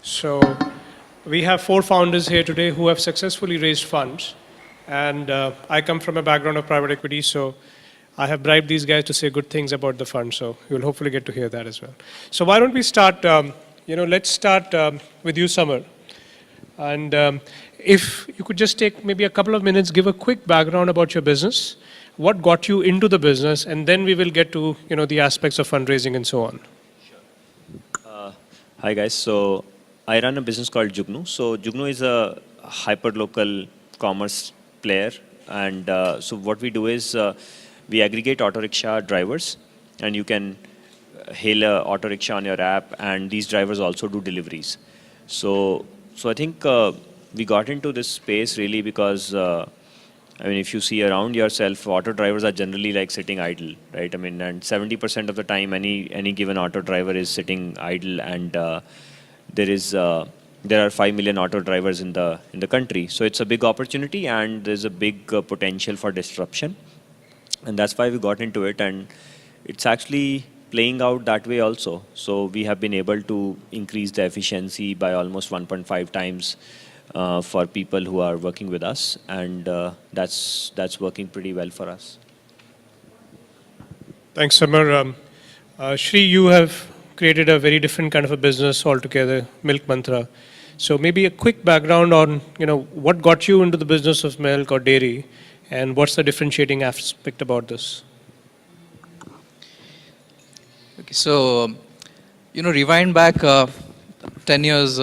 So we have 4 founders here today who have successfully raised funds. And I come from a background of private equity, so I have bribed these guys to say good things about the fund. So you'll hopefully get to hear that as well. So why don't we start, let's start with you, Samar. And if you could just take maybe a couple of minutes, give a quick background about your business, what got you into the business, and then we will get to the aspects of fundraising and so on. Hi guys, so I run a business called Jugnoo. So Jugnoo is a hyper-local commerce player, and so what we do is we aggregate auto rickshaw drivers, and you can hail a auto rickshaw on your app, and these drivers also do deliveries. So I think we got into this space really because if you see around yourself, auto drivers are generally like sitting idle, right? And 70% of the time, any given auto driver is sitting idle, and there are 5 million auto drivers in the country. So it's a big opportunity, and there's a big potential for disruption, and that's why we got into it. And it's actually playing out that way also. So we have been able to increase the efficiency by almost 1.5 times. For people who are working with us, and that's working pretty well for us. Thanks, Samar. Shri, you have created a very different kind of a business altogether, Milk Mantra. So maybe a quick background on what got you into the business of milk or dairy, and what's the differentiating aspect about this? Okay, so rewind back 10 years.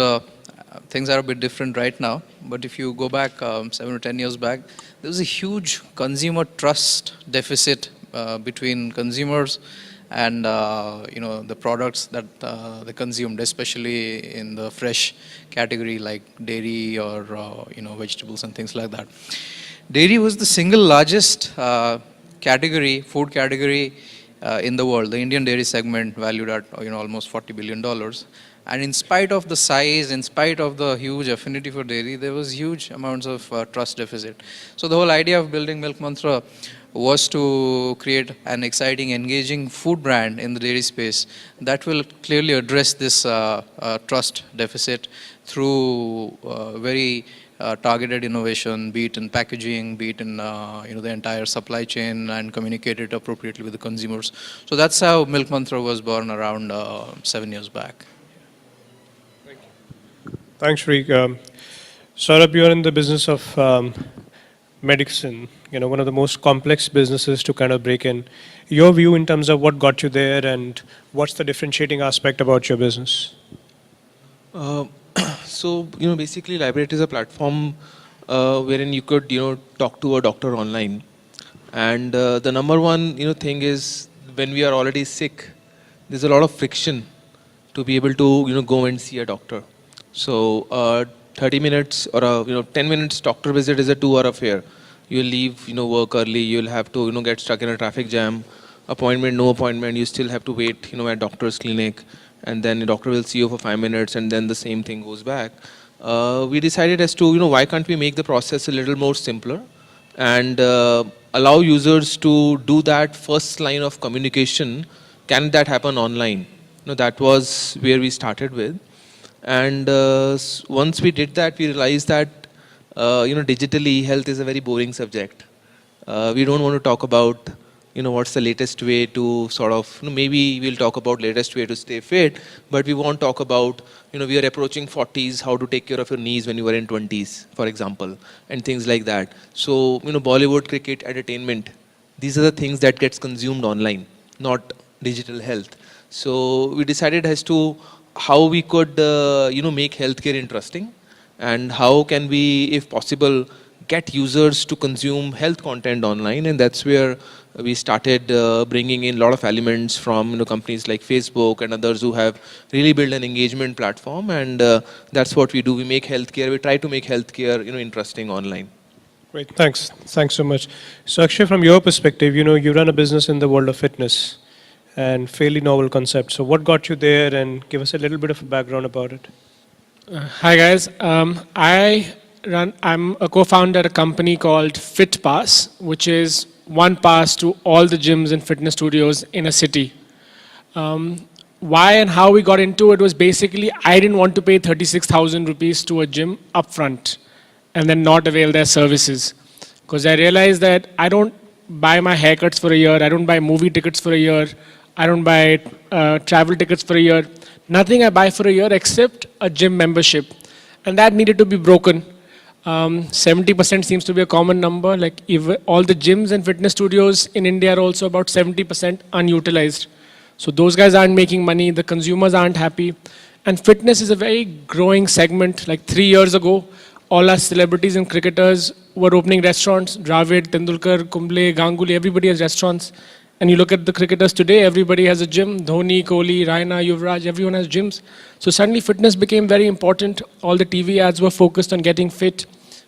Things are a bit different right now, but if you go back 7 or 10 years back, there was a huge consumer trust deficit between consumers and the products that they consumed, especially in the fresh category like dairy or vegetables and things like that. Dairy was the single largest category, food category in the world. The Indian dairy segment valued at almost $40 billion. And in spite of the size, in spite of the huge affinity for dairy, there was huge amounts of trust deficit. So the whole idea of building Milk Mantra was to create an exciting, engaging food brand in the dairy space that will clearly address this trust deficit through very targeted innovation, be it in packaging, be it in the entire supply chain, and communicate it appropriately with the consumers. So that's how Milk Mantra was born around 7 years back. Thanks, Shri. Saurabh, you're in the business of medicine, one of the most complex businesses to kind of break in. Your view in terms of what got you there, and what's the differentiating aspect about your business? So, basically Lybrate is a platform wherein you could, talk to a doctor online. And the number one, thing is when we are already sick, there's a lot of friction to be able to, go and see a doctor. So 30 minutes or a 10 minutes doctor visit is a 2-hour affair. You'll leave work early, you'll have to get stuck in a traffic jam, appointment, no appointment, you still have to wait at doctor's clinic, and then the doctor will see you for 5 minutes, and then the same thing goes back. We decided as to why can't we make the process a little more simpler and allow users to do that first line of communication. Can that happen online? That was where we started with. And once we did that, we realized that digitally health is a very boring subject. We don't want to talk about what's the latest way to sort of maybe we'll talk about latest way to stay fit, but we won't talk about we are approaching 40s, how to take care of your knees when you were in 20s, for example, and things like that. So Bollywood, cricket, entertainment, these are the things that gets consumed online, not digital health. So we decided as to how we could make healthcare interesting, and how can we, if possible, get users to consume health content online. And that's where we started bringing in a lot of elements from companies like Facebook and others who have really built an engagement platform. And that's what we do. We make healthcare, we try to make healthcare interesting online. Great, thanks so much. So Akshay, from your perspective, you run a business in the world of fitness, and fairly novel concept. So what got you there, and give us a little bit of a background about it. Hi guys, I'm a co-founder at a company called FITPASS, which is one pass to all the gyms and fitness studios in a city. why and how we got into it was basically I didn't want to pay 36,000 rupees to a gym upfront and then not avail their services. Because I realized that I don't buy my haircuts for a year, I don't buy movie tickets for a year, I don't buy travel tickets for a year. Nothing I buy for a year except a gym membership. And that needed to be broken. 70% seems to be a common number. Like all the gyms and fitness studios in India are also about 70% unutilized. So those guys aren't making money, the consumers aren't happy. And fitness is a very growing segment. Like 3 years ago, all our celebrities and cricketers were opening restaurants. Dravid, Tendulkar, Kumble, Ganguly, everybody has restaurants. And you look at the cricketers today, everybody has a gym. Dhoni, Kohli, Raina, Yuvraj, everyone has gyms. So suddenly fitness became very important. All the TV ads were focused on getting fit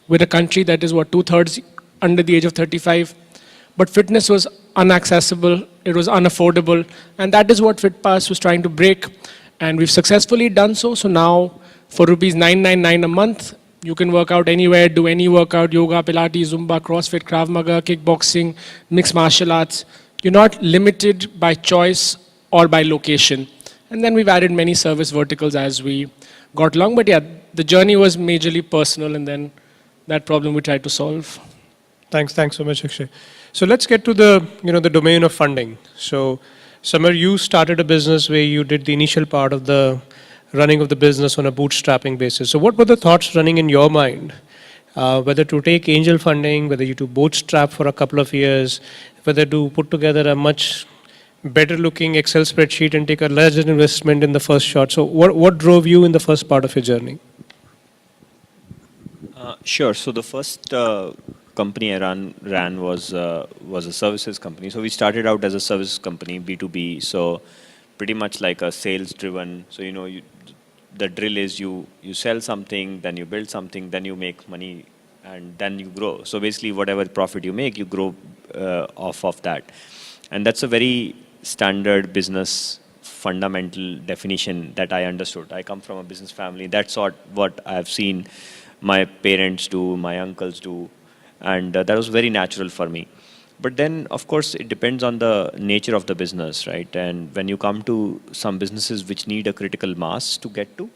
with a country that is, what, 2/3 under the age of 35. But fitness was inaccessible, it was unaffordable, and that is what FITPASS was trying to break. And we've successfully done so. So now, for rupees 999 a month, you can work out anywhere, do any workout, yoga, Pilates, Zumba, CrossFit, Krav Maga, kickboxing, mixed martial arts. You're not limited by choice or by location. And then we've added many service verticals as we got along. But yeah, the journey was majorly personal, and then that problem we tried to solve. Thanks so much, Akshay. So let's get to the domain of funding. So, Samar, you started a business where you did the initial part of the running of the business on a bootstrapping basis. So, what were the thoughts running in your mind? Whether to take angel funding, whether you to bootstrap for a couple of years, whether to put together a much better looking Excel spreadsheet and take a larger investment in the first shot. So, what drove you in the first part of your journey? Sure. So the first company I ran was a services company. So we started out as a services company, B2B. So pretty much like a sales driven. So the drill is you sell something, then you build something, then you make money, and then you grow. So basically, whatever profit you make, you grow off of that. And that's a very standard business fundamental definition that I understood. I come from a business family. That's what I've seen my parents do, my uncles do, and that was very natural for me. But then, of course, it depends on the nature of the business, right? And when you come to some businesses which need a critical mass to get to,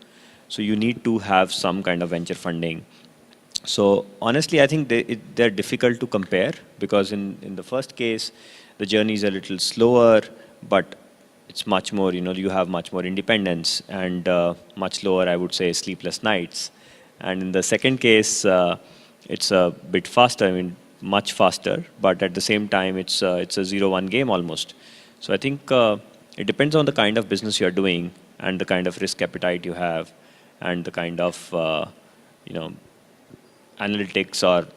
so you need to have some kind of venture funding. So honestly, I think they're difficult to compare, because in the first case, the journey is a little slower, but it's much more, you have much more independence and much lower, I would say, sleepless nights. And in the second case, it's a bit faster, much faster, but at the same time, it's a 0-1 game almost. So I think it depends on the kind of business you're doing and the kind of risk appetite you have and the kind of, analytics or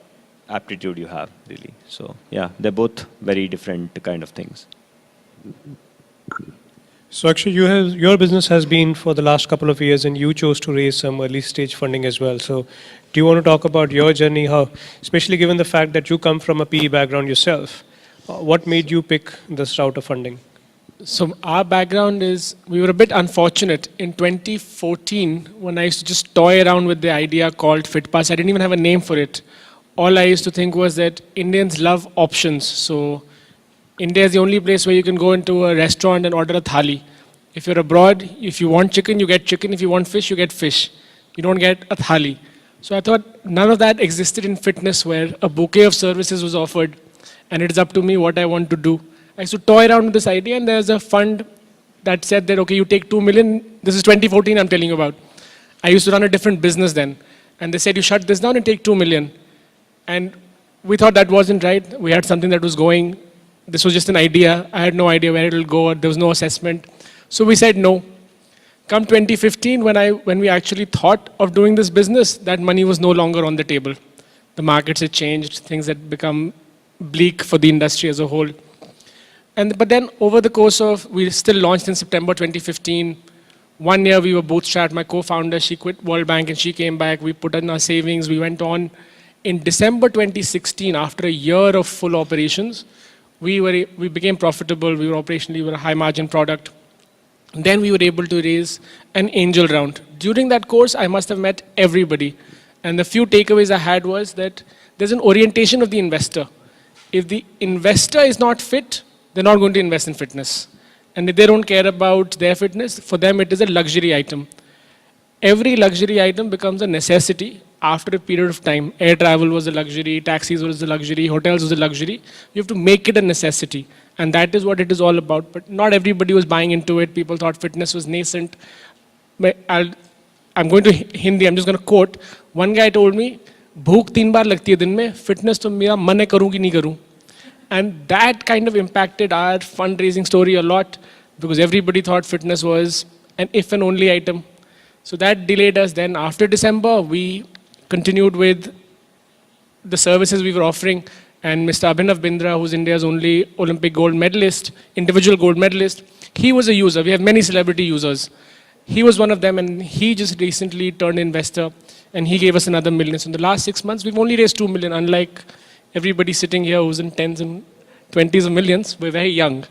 aptitude you have, really. So yeah, they're both very different kind of things. So actually, your business has been for the last couple of years, and you chose to raise some early stage funding as well. So do you want to talk about your journey, how, especially given the fact that you come from a PE background yourself, what made you pick this route of funding? So our background is, we were a bit unfortunate. In 2014, when I used to just toy around with the idea called FITPASS, I didn't even have a name for it. All I used to think was that Indians love options. So India is the only place where you can go into a restaurant and order a thali. If you're abroad, if you want chicken, you get chicken. If you want fish, you get fish. You don't get a thali. So I thought none of that existed in fitness, where a bouquet of services was offered and it's up to me what I want to do. I used to toy around with this idea, and there's a fund that said that, okay, you take 2 million. This is 2014 I'm telling you about. I used to run a different business then. And they said, you shut this down and take 2 million. And we thought that wasn't right. We had something that was going. This was just an idea. I had no idea where it will go. There was no assessment. So we said no. Come 2015, when we actually thought of doing this business, that money was no longer on the table. The markets had changed. Things had become bleak for the industry as a whole. But then over the course of, we still launched in September 2015. 1 year we were bootstrapped. My co-founder, she quit World Bank and she came back. We put in our savings. We went on. In December 2016, after a year of full operations, we became profitable. We were a high margin product. Then we were able to raise an angel round. During that course, I must have met everybody. And the few takeaways I had was that there's an orientation of the investor. If the investor is not fit, they're not going to invest in fitness. and if they don't care about their fitness, for them it is a luxury item. Every luxury item becomes a necessity after a period of time. Air travel was a luxury, taxis was a luxury, hotels was a luxury. You have to make it a necessity. And that is what it is all about. But not everybody was buying into it. People thought fitness was nascent. I'm going to Hindi, I'm just going to quote. One guy told me, भूख 3 बार लगती है दिन में, fitness तो मेरा मन है करूँ कि नहीं करूँ. And that kind of impacted our fundraising story a lot because everybody thought fitness was an if and only item. So that delayed us. Then after December, we continued with the services we were offering. And Mr. Abhinav Bindra, who's India's only Olympic gold medalist, individual gold medalist, he was a user. We have many celebrity users. He was one of them, and he just recently turned investor, and he gave us another $1 million. So in the last 6 months, we've only raised $2 million, unlike everybody sitting here who's in tens and 20s of millions. We're very young.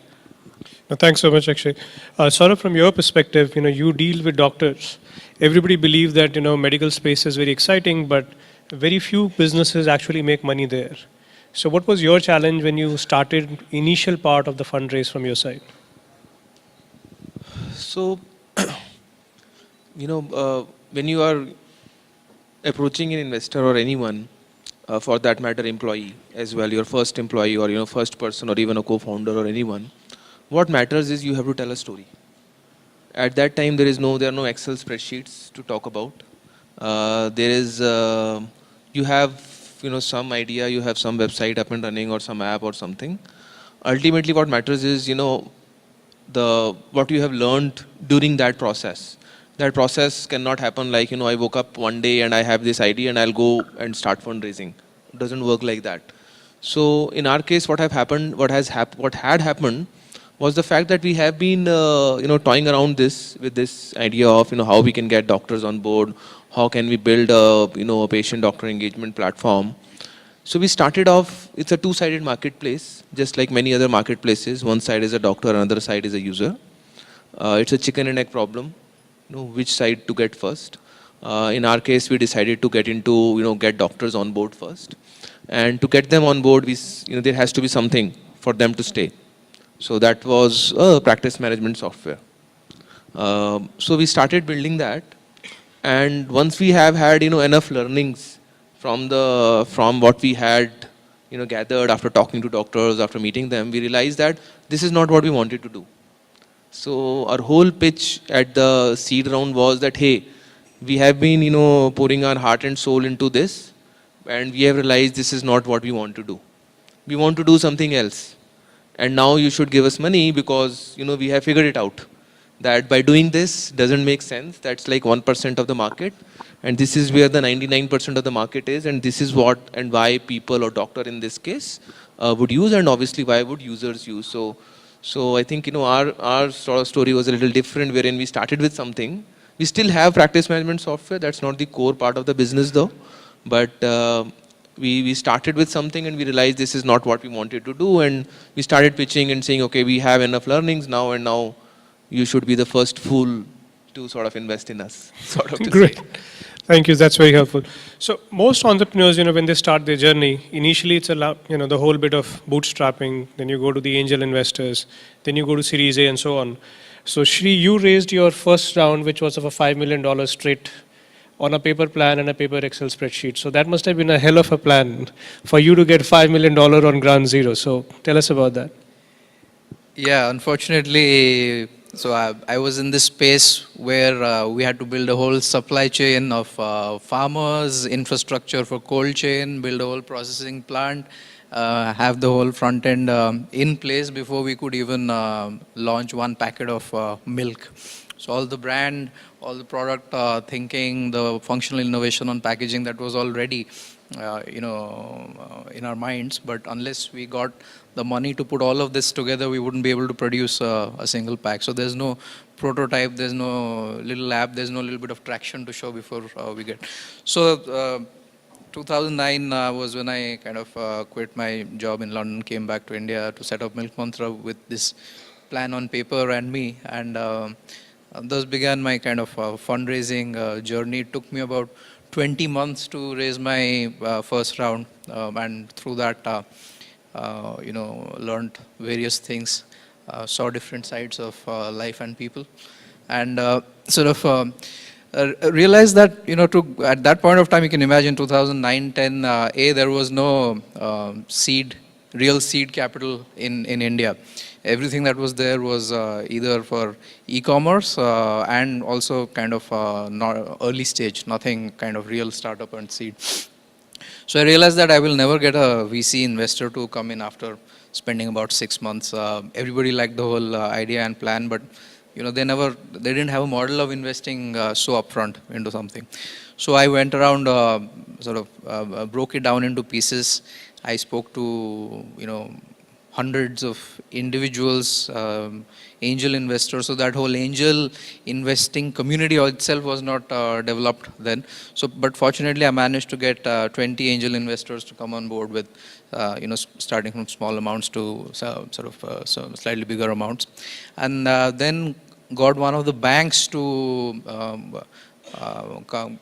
No, thanks so much, Akshay. Saurabh, from your perspective, you deal with doctors. Everybody believes that, medical space is very exciting, but very few businesses actually make money there. So what was your challenge when you started initial part of the fundraise from your side? So, when you are approaching an investor or anyone, for that matter, employee as well, your first employee or first person or even a co-founder or anyone, what matters is you have to tell a story. At that time, there are no Excel spreadsheets to talk about. You have some idea, you have some website up and running or some app or something. Ultimately, what matters is what you have learned during that process. That process cannot happen like I woke up one day and I have this idea and I'll go and start fundraising. It doesn't work like that. So in our case, what had happened was the fact that we have been toying around with this idea of how we can get doctors on board, how can we build a patient-doctor engagement platform. So we started off. It's a two-sided marketplace, just like many other marketplaces. One side is a doctor, another side is a user. It's a chicken and egg problem. Which side to get first. In our case, we decided to get doctors on board first, and to get them on board, there has to be something for them to stay. So that was a practice management software. So we started building that, and once we have had enough learnings from what we had gathered after talking to doctors, after meeting them, we realized that this is not what we wanted to do. So our whole pitch at the seed round was that, hey, we have been pouring our heart and soul into this, and we have realized this is not what we want to do. We want to do something else. And now you should give us money because we have figured it out that by doing this doesn't make sense. That's like 1% of the market, and this is where the 99% of the market is, and this is what and why people or doctor in this case would use, and obviously why would users use. So I think our sort of story was a little different, wherein we started with something. We still have practice management software. That's not the core part of the business though, but we started with something and we realized this is not what we wanted to do, and we started pitching and saying, okay, we have enough learnings now, and now you should be the first fool to sort of invest in us. Great. Thank you. That's very helpful. So most entrepreneurs, when they start their journey, initially it's the whole bit of bootstrapping. Then you go to the angel investors. Then you go to Series A and so on. So Shri, you raised your first round, which was of a $5 million straight on a paper plan and a paper Excel spreadsheet. So that must have been a hell of a plan for you to get $5 million on ground zero. So tell us about that. Yeah, unfortunately, so I was in this space where we had to build a whole supply chain of farmers, infrastructure for cold chain, build a whole processing plant, have the whole front end in place before we could even launch one packet of milk. So all the brand, all the product thinking, the functional innovation on packaging, that was already in our minds. But unless we got the money to put all of this together, we wouldn't be able to produce a single pack. So there's no prototype, there's no little lab, there's no little bit of traction to show before we get. So 2009 was when I kind of quit my job in London, came back to India to set up Milk Mantra with this plan on paper and me. And thus began my kind of fundraising journey. It took me about 20 months to raise my first round, and through that, learned various things. saw different sides of life and people, and sort of realized that, at that point of time, you can imagine 2009-10, there was no real seed capital in India. Everything that was there was either for e-commerce and also kind of not early stage, nothing kind of real startup and seed. So I realized that I will never get a VC investor to come in after spending about 6 months. Everybody liked the whole idea and plan, but they didn't have a model of investing so upfront into something. So I went around, broke it down into pieces. I spoke to hundreds of individuals, angel investors. So that whole angel investing community itself was not developed then. So, but fortunately, I managed to get 20 angel investors to come on board with, starting from small amounts to slightly bigger amounts, and then got one of the banks to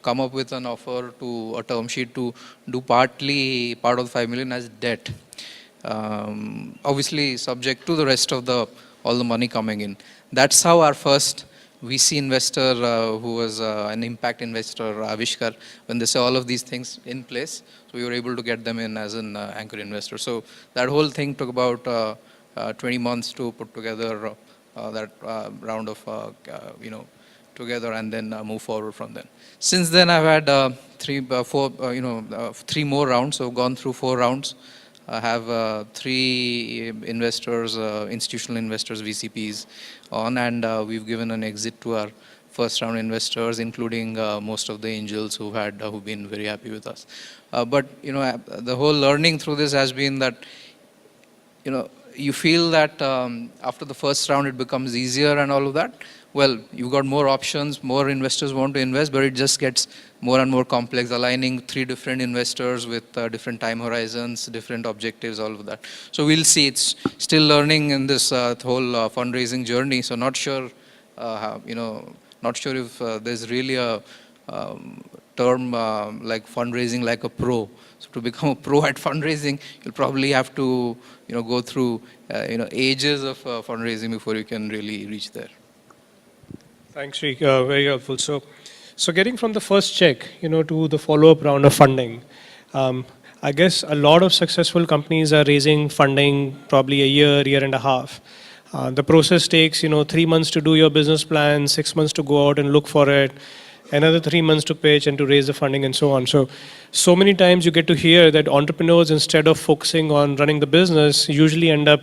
come up with an offer to a term sheet to do part of the 5 million as debt. Obviously subject to the rest of all the money coming in. That's how our first VC investor, who was an impact investor, Avishkar, when they saw all of these things in place, so we were able to get them in as an anchor investor. So that whole thing took about 20 months to put together that round of, together, and then move forward from then. Since then, I've had 3 more rounds, so gone through 4 rounds. I have 3 investors, institutional investors, VCPs on, and we've given an exit to our first round investors, including most of the angels who've been very happy with us. But the whole learning through this has been that you feel that after the first round it becomes easier and all of that. Well, you've got more options, more investors want to invest, but it just gets more and more complex, aligning 3 different investors with different time horizons, different objectives, all of that. So we'll see. It's still learning in this whole fundraising journey. So not sure, not sure if there's really a term like fundraising like a pro. So to become a pro at fundraising, you'll probably have to, go through, ages of fundraising before you can really reach there. Thanks, Sri. Very helpful. So getting from the first check, to the follow-up round of funding, I guess a lot of successful companies are raising funding probably a year and a half. The process takes, 3 months to do your business plan, 6 months to go out and look for it, another 3 months to pitch and to raise the funding and so on. So many times you get to hear that entrepreneurs, instead of focusing on running the business, usually end up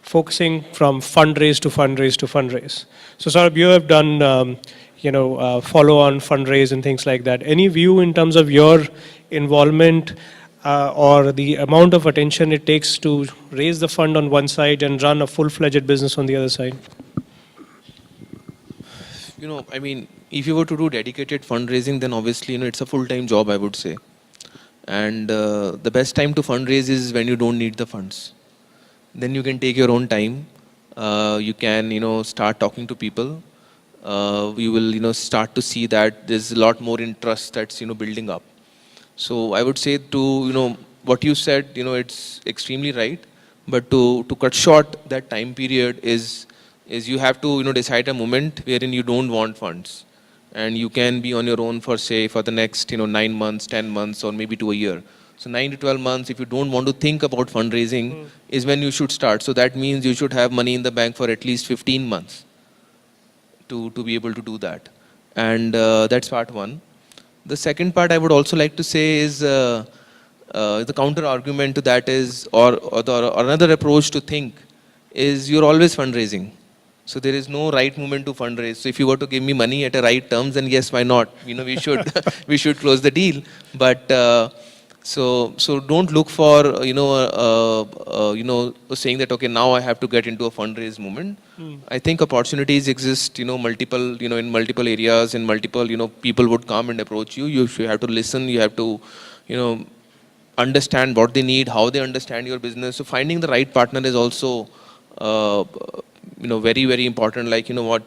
focusing from fundraise to fundraise to fundraise. So Saurabh, you have done, follow-on fundraise and things like that. Any view in terms of your involvement or the amount of attention it takes to raise the fund on one side and run a full-fledged business on the other side? If you were to do dedicated fundraising, then obviously, it's a full-time job, I would say. And the best time to fundraise is when you don't need the funds. Then you can take your own time. You can, start talking to people. You will, start to see that there's a lot more interest that's, building up. So I would say to, what you said, it's extremely right. But to cut short that time period is you have to, decide a moment wherein you don't want funds. And you can be on your own for the next, 9 months, 10 months, or maybe to a year. So 9 to 12 months, if you don't want to think about fundraising, is when you should start. So that means you should have money in the bank for at least 15 months to be able to do that. And that's part one. The second part I would also like to say is the counter argument to that is, or another approach to think is you're always fundraising. So there is no right moment to fundraise. So if you were to give me money at the right terms, then yes, why not? We should we should close the deal. But so don't look for saying that okay, now I have to get into a fundraise moment. I think opportunities exist, multiple in multiple areas, and multiple people would come and approach you. You have to listen. You have to understand what they need, how they understand your business. So finding the right partner is also very, very important. Like what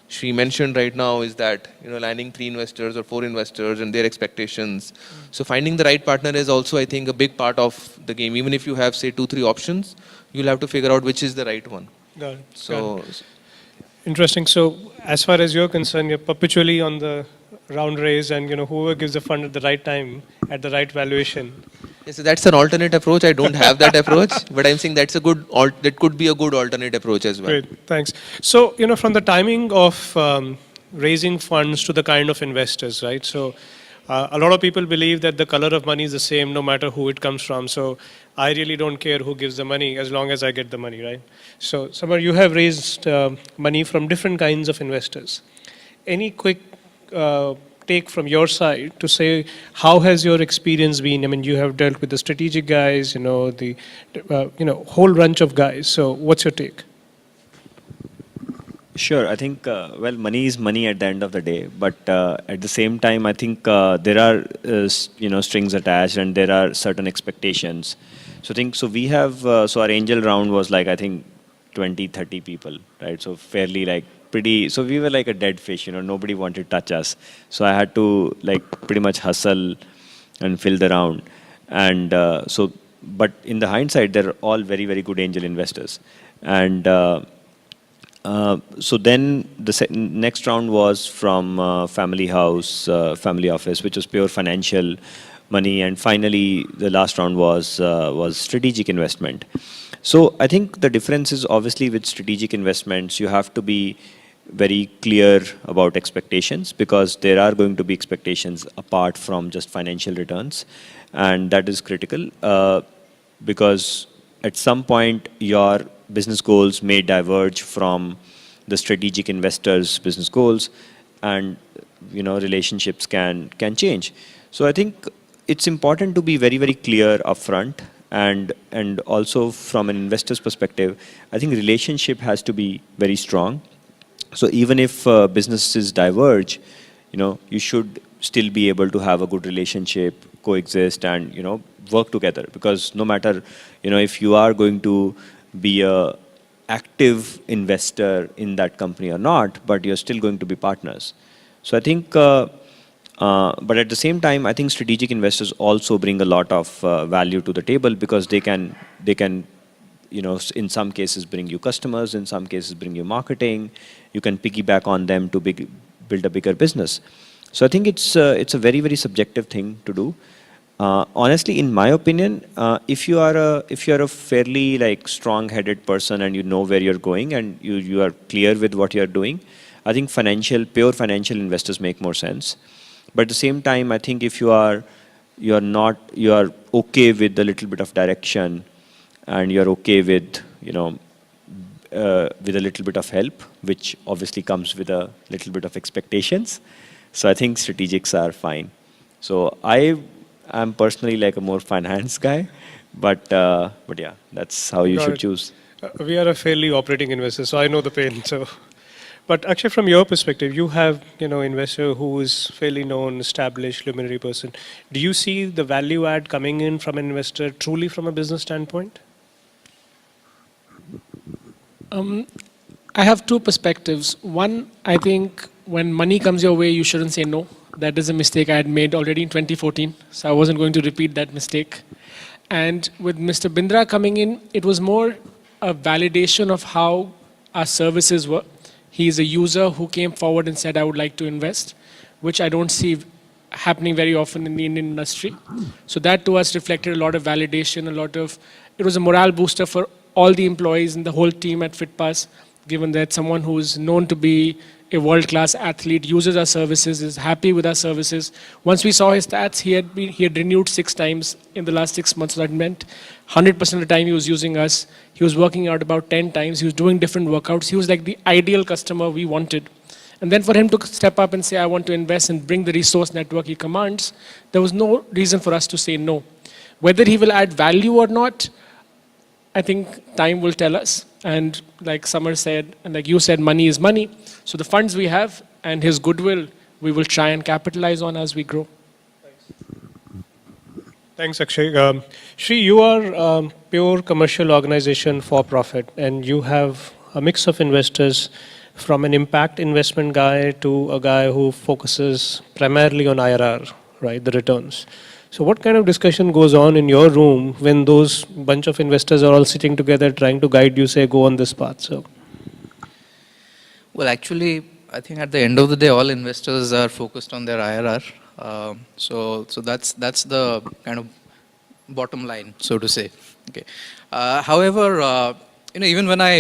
Shri mentioned right now is that landing 3 investors or 4 investors and their expectations. So finding the right partner is also, I think, a big part of the game. Even if you have say 2-3 options, you'll have to figure out which is the right one. Got it. So Interesting. So as far as you're concerned, you're perpetually on the round raise, and whoever gives the fund at the right time, at the right valuation. yes, so that's an alternate approach. I don't have that approach, but I'm saying that's a good. That could be a good alternate approach as well. Great, thanks. So from the timing of raising funds to the kind of investors, right? So a lot of people believe that the color of money is the same no matter who it comes from. So I really don't care who gives the money as long as I get the money, right? So Samar, you have raised money from different kinds of investors. Any quick take from your side to say how has your experience been? I mean, you have dealt with the strategic guys, the whole bunch of guys. So what's your take? Sure. I think, money is money at the end of the day. But at the same time, I think there are, strings attached and there are certain expectations. So we have, so our angel round was like, I think 20, 30 people, right? So fairly like pretty, so we were like a dead fish, nobody wanted to touch us. So I had to like pretty much hustle and fill the round. And but in the hindsight, they're all very, very good angel investors. And so then the next round was from family house, family office, which was pure financial money, and finally the last round was strategic investment. So I think the difference is obviously with strategic investments, you have to be very clear about expectations because there are going to be expectations apart from just financial returns, and that is critical because at some point your business goals may diverge from the strategic investors' business goals, and relationships can change. So I think it's important to be very, very clear upfront, and also from an investor's perspective, I think relationship has to be very strong. So even if businesses diverge, you should still be able to have a good relationship, coexist, and work together. Because no matter if you are going to be a active investor in that company or not, but you're still going to be partners. So I think, but at the same time, I think strategic investors also bring a lot of value to the table because they can in some cases bring you customers, in some cases bring you marketing. You can piggyback on them to build a bigger business. So I think it's a very, very subjective thing to do. Honestly, in my opinion, if you are a fairly like strong-headed person and you know where you're going and you are clear with what you're doing, I think pure financial investors make more sense. But at the same time, I think if you are okay with a little bit of direction, and you're okay with with a little bit of help, which obviously comes with a little bit of expectations. So I think strategics are fine. So I'm personally like a more finance guy, but yeah, that's how you Got should it. choose. We are a fairly operating investor, so I know the pain. So, but actually, from your perspective, you have investor who is fairly known, established, luminary person. Do you see the value add coming in from an investor truly from a business standpoint? I have two perspectives. One, I think when money comes your way, you shouldn't say no. That is a mistake I had made already in 2014, so I wasn't going to repeat that mistake. And with Mr. Bindra coming in, it was more a validation of how our services were. He is a user who came forward and said, I would like to invest, which I don't see happening very often in the Indian industry. So that to us reflected a lot of validation, it was a morale booster for all the employees and the whole team at FITPASS, given that someone who is known to be a world-class athlete uses our services, is happy with our services. Once we saw his stats, he had renewed 6 times in the last 6 months. So that meant 100% of the time he was using us. He was working out about 10 times. He was doing different workouts. He was like the ideal customer we wanted. And then for him to step up and say, I want to invest and bring the resource network he commands, there was no reason for us to say no. Whether he will add value or not, I think time will tell us. And like Samar said, and like you said, money is money. So the funds we have and his goodwill, we will try and capitalize on as we grow. Thanks, Akshay. Shri, you are pure commercial organization for profit, and you have a mix of investors from an impact investment guy to a guy who focuses primarily on IRR, right, the returns. So what kind of discussion goes on in your room when those bunch of investors are all sitting together trying to guide you, say, go on this path? So, Well, actually, I think at the end of the day, all investors are focused on their IRR. So that's the kind of bottom line, so to say. Okay. However, even when I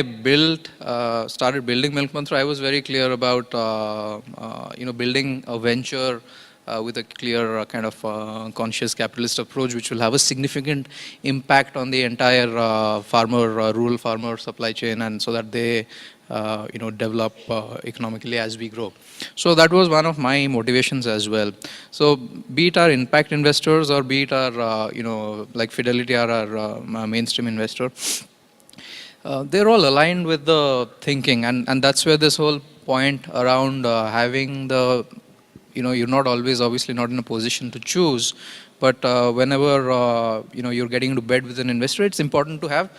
started building Milk Mantra, I was very clear about, building a venture with a clear kind of conscious capitalist approach, which will have a significant impact on the entire rural farmer supply chain, and so that they develop economically as we grow. So that was one of my motivations as well. So be it our impact investors or be it our, like Fidelity are our mainstream investor, they're all aligned with the thinking, and that's where this whole point around having the, you're not always obviously not in a position to choose, but whenever, you're getting into bed with an investor, it's important to have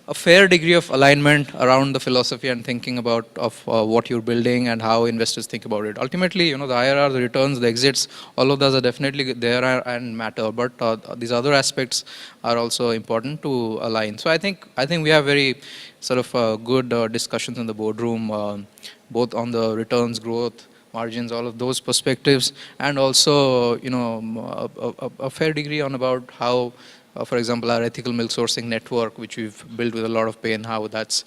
a fair degree of alignment around the philosophy and thinking about what you're building and how investors think about it. Ultimately, the IRR, the returns, the exits, all of those are definitely there and matter, but these other aspects are also important to align. So I think we have very sort of good discussions in the boardroom, both on the returns, growth, margins, all of those perspectives, and also a fair degree on about how, for example, our ethical milk sourcing network, which we've built with a lot of pain, how that's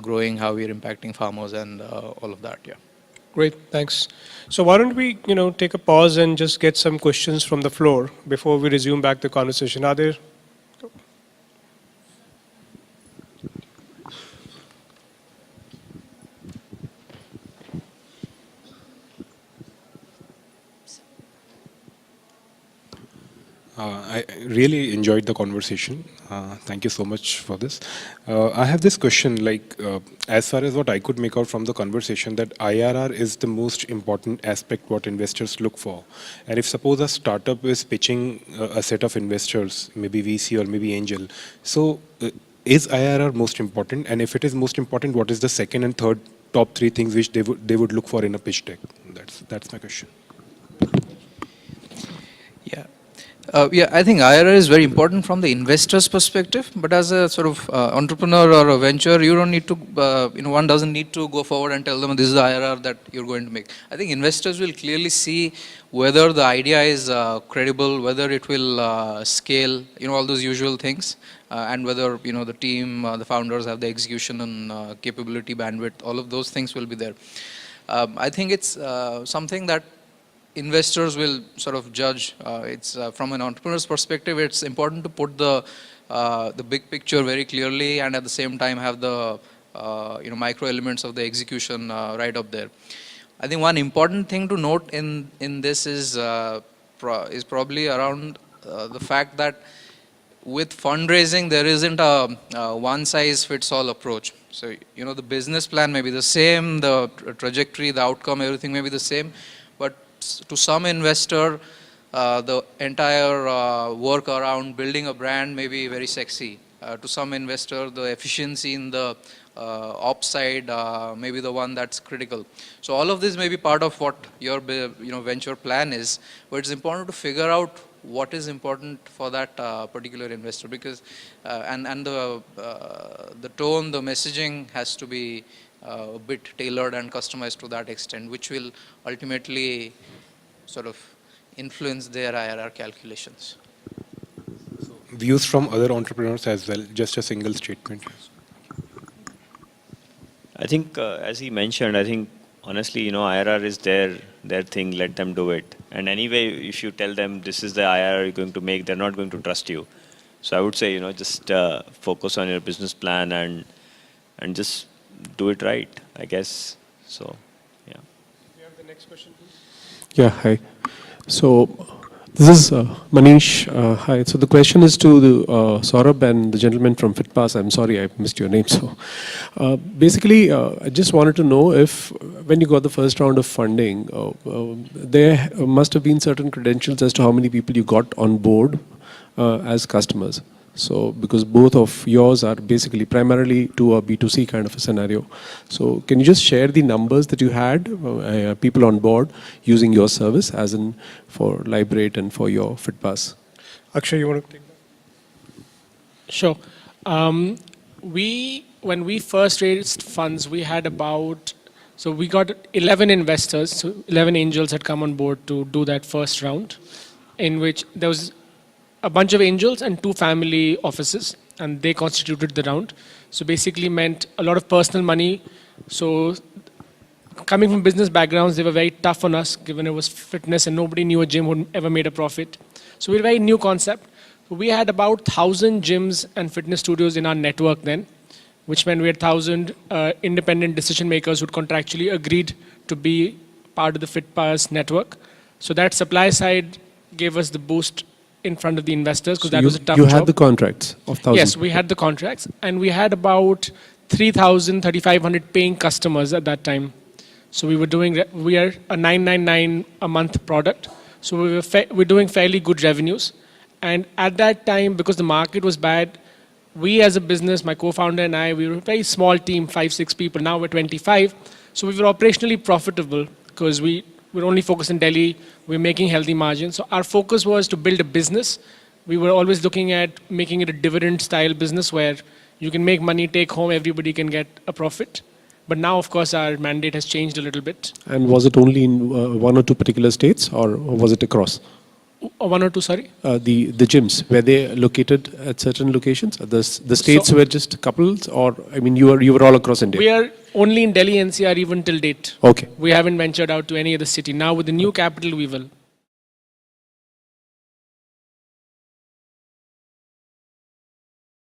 growing, how we're impacting farmers, and all of that. Yeah. great, thanks. So why don't we, take a pause and just get some questions from the floor before we resume back the conversation? Are there? I really enjoyed the conversation. Thank you so much for this. I have this question, as far as what I could make out from the conversation, that IRR is the most important aspect what investors look for. And if suppose a startup is pitching a set of investors, maybe VC or maybe angel, so is IRR most important? And if it is most important, what is the second and third top three things which they would look for in a pitch deck? That's my question. Yeah, I think IRR is very important from the investor's perspective, but as a sort of entrepreneur or a venture, you don't need to, one doesn't need to go forward and tell them this is the IRR that you're going to make. I think investors will clearly see whether the idea is credible, whether it will scale, all those usual things, and whether, the team, the founders have the execution and capability, bandwidth, all of those things will be there. I think it's something that investors will sort of judge. It's from an entrepreneur's perspective, it's important to put the big picture very clearly, and at the same time have the micro elements of the execution right up there. I think one important thing to note in this is probably around the fact that with fundraising there isn't a one size fits all approach. So the business plan may be the same, the trajectory, the outcome, everything may be the same, but to some investor, the entire work around building a brand may be very sexy. To some investor, the efficiency in the ops side may be the one that's critical. So all of this may be part of what your venture plan is, but it's important to figure out what is important for that particular investor, because and the tone, the messaging has to be a bit tailored and customized to that extent, which will ultimately sort of influence their IRR calculations. So, views from other entrepreneurs as well, just a single statement. I think, as he mentioned, I think honestly, IRR is their thing. Let them do it. And anyway, if you tell them this is the IRR you're going to make, they're not going to trust you. So I would say, just focus on your business plan and just do it right, I guess. So, yeah. We have the next question, please. Yeah, hi. So this is Manish. Hi. So the question is to the Saurabh and the gentleman from FITPASS. I'm sorry I missed your name. So basically, I just wanted to know if when you got the first round of funding, there must have been certain credentials as to how many people you got on board as customers. So because both of yours are basically primarily to a B2C kind of a scenario. So can you just share the numbers that you had, people on board using your service, as in for Lybrate and for your FITPASS? Akshay, you want to take that? Sure. When we first raised funds, we had so we got 11 investors, so 11 angels had come on board to do that first round, in which there was a bunch of angels and 2 family offices, and they constituted the round. So basically meant a lot of personal money. So coming from business backgrounds, they were very tough on us, given it was fitness and nobody knew a gym who ever made a profit. So we were a very new concept. We had about 1,000 gyms and fitness studios in our network then, which meant we had 1,000 independent decision makers who'd contractually agreed to be part of the FITPASS network. So that supply side gave us the boost in front of the investors, because that was a tough job. You had the contracts of 1,000? Yes, we had the contracts, and we had about 3,000, 3,500 paying customers at that time. So we are a 999 a month product. So we're doing fairly good revenues. And at that time, because the market was bad, we as a business, my co-founder and I, we were a very small team, 5-6 people. Now we're 25. So we were operationally profitable because we're only focused in Delhi. We're making healthy margins. So our focus was to build a business. We were always looking at making it a dividend-style business where you can make money, take home, everybody can get a profit. But now, of course, our mandate has changed a little bit. And was it only in 1 or 2 particular states, or was it across? 1 or 2, sorry? The gyms, were they located at certain locations? The states were just couples, or I mean, you were all across India? We are only in Delhi NCR even till date. Okay. We haven't ventured out to any other city. Now with the new capital, we will.